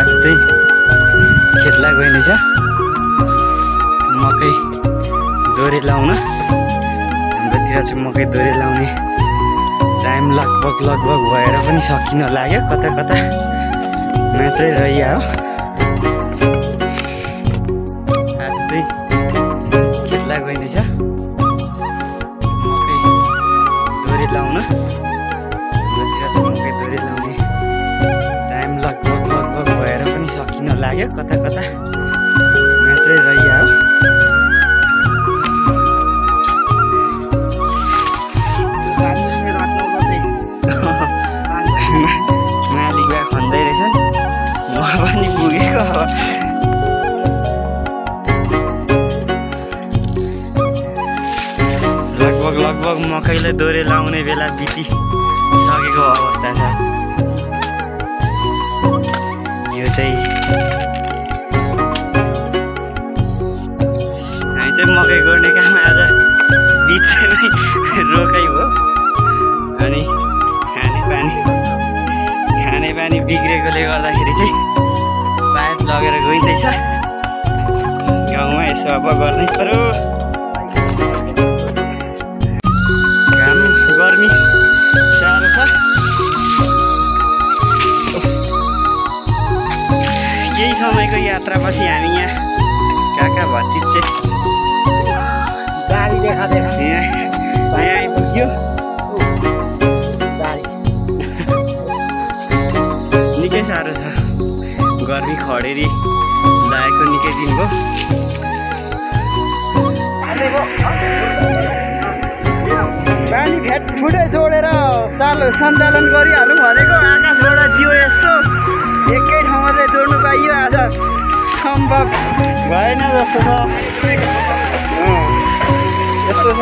आज चाहिँ खेतला गइनेछ मकै दोरे लाउन। हाम्रोतिर चाहिँ मकै दोरे लाउने टाइम लगभग भएर पनि सकिन लाग्यो, कता कता मात्रै रहियो। आज चाहिँ खेतला गइनेछ मकै दोरे लाउन। हाम्रोतिर चाहिँ मकै दोरे लाउने टाइम लगभग भएर पनि सकिन लाग्यो, कता कता मात्रै रहियो। मालिक बा खन्दै रहेछन्, म पनि पुगेको। लगभग मकैले दोरे लाउने बेला बितिसकेको अवस्था छ। यो चाहिँ हामी चाहिँ मकै गोड्ने काम आज बिचमै रोकै हो। अनि खाने बानी बिग्रेकोले गर्दाखेरि चाहिँ पाइप लगेर गइँदैछ। गाउँमा यसो अब गर्नै पर्यो। घाम गर्मी साह्रो छ। केही समयको यात्रापछि हामी यहाँ काका भत्तिज चाहिँ गाडी देखा यहाँ आइपुग्यो। निकै साह्रो छ, गर्मी खडेरी लागेको निकै दिन भयो। बानी भेट फुटै जोडेर सञ्चालन गरिहालौँ भनेको आकाशबाट दियो यस्तो एकै ठाउँले जोड्नु पाइयो, आज सम्भव भएन जस्तो छ। यस्तो छ।